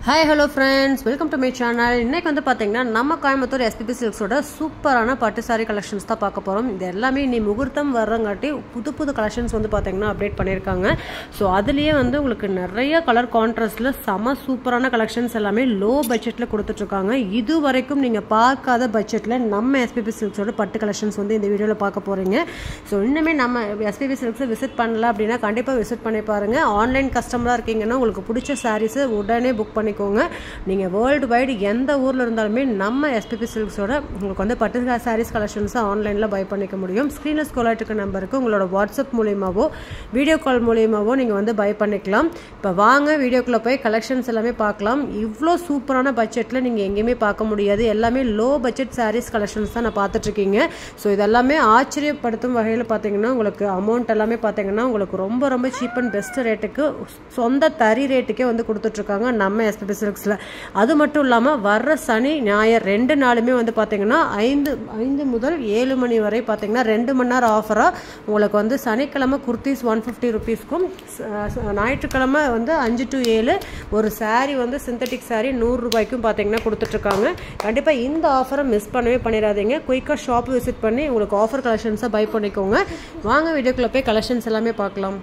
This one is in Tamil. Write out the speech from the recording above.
Hi, hello friends, welcome to my channel. இன்னைக்கு வந்து பாத்தீங்கன்னா நம்ம கோயம்புத்தூர் SPP Silksோட சூப்பரான பட்டு சாரி கலெக்ஷன்ஸ் தான் பார்க்க போறோம். இது எல்லாமே இன்னி முகூர்த்தம் வரங்காட்டி புது கலெக்ஷன்ஸ் வந்து பாத்தீங்கன்னா அப்டேட் பண்ணிருக்காங்க. சோ அதுலயே வந்து உங்களுக்கு நிறைய கலர் கான்ட்ராஸ்ட்ல சம சூப்பரான கலெக்ஷன்ஸ் எல்லாமே லோ பட்ஜெட்ல கொடுத்துட்டு இருக்காங்க. இது வரைக்கும் நீங்க பார்க்காத பட்ஜெட்ல நம்ம SPP Silksோட பட்டு கலெக்ஷன்ஸ் வந்து இந்த வீடியோல பார்க்க போறீங்க. சோ இன்னுமே நம்ம SPP Silks விசிட் பண்ணல அப்படினா கண்டிப்பா விசிட் பண்ணி பாருங்க. ஆன்லைன் கஸ்டமரா இருக்கீங்கன்னா உங்களுக்கு பிடிச்ச சாரீஸ் உடனே புக் பண்ணி நீங்க வேர்ல்டு வைட் எந்த ஊர்ல இருந்தாலுமே நம்ம SPP Silksோட உங்களுக்கு வந்து பட்டு சாரீஸ் கலெக்ஷன்ஸ் ஆன்லைன்ல பை பண்ணிக்க முடியும். ஸ்கிரீன்ல ஸ்க்ரோல் ஆயிட்டு இருக்க நம்பருக்கு உங்களோட வாட்ஸ்அப் மூலமாவோ வீடியோ கால் மூலமாவோ நீங்க வந்து பை பண்ணிக்கலாம். இப்போ வாங்க வீடியோக்குள்ள போய் கலெக்ஷன்ஸ் எல்லாமே பார்க்கலாம். இவ்ளோ சூப்பரான பட்ஜெட்ல நீங்க எங்கேயுமே பார்க்க முடியாது. எல்லாமே லோ பட்ஜெட் சாரீஸ் கலெக்ஷன்ஸ் தான் நான் பார்த்துட்டு இருக்கீங்க. ஸோ இதெல்லாமே ஆச்சரியப்படுத்தும் வகையில் பார்த்தீங்கன்னா உங்களுக்கு அமௌண்ட் எல்லாமே பார்த்தீங்கன்னா உங்களுக்கு ரொம்ப சீப் அண்ட் பெஸ்ட் ரேட்டுக்கு சொந்த தறி ரேட்டுக்கே வந்து கொடுத்துட்டு இருக்காங்க நம்ம SPP Silksல. அது மட்டும் இல்லாம வர்ற சனி ஞாயிறு 2 நாளுமே வந்து பாத்தீங்கன்னா 5 முதல் 7 மணி வரை பாத்தீங்கன்னா 2 மணி நேரம் ஆஃபரா உங்களுக்கு வந்து சனிக்கிழமை குர்த்திஸ் 150 ரூபீஸ்க்கும் ஞாயிற்றுக்கிழமை வந்து 5 to 7 ஒரு சாரி வந்து சிந்தட்டிக் சாரி 100 ரூபாய்க்கும் பாத்தீங்கன்னா கொடுத்துட்டு இருக்காங்க. கண்டிப்பா இந்த ஆஃபரை மிஸ் பண்ணவே பண்ணிடாதீங்க. குயிக்கா ஷாப் விசிட் பண்ணி உங்களுக்கு ஆஃபர் கலெக்ஷன்ஸை பை பண்ணிக்கோங்க. வாங்க வீடியோக்குள்ள போய் கலெக்ஷன்ஸ் எல்லாமே பார்க்கலாம்.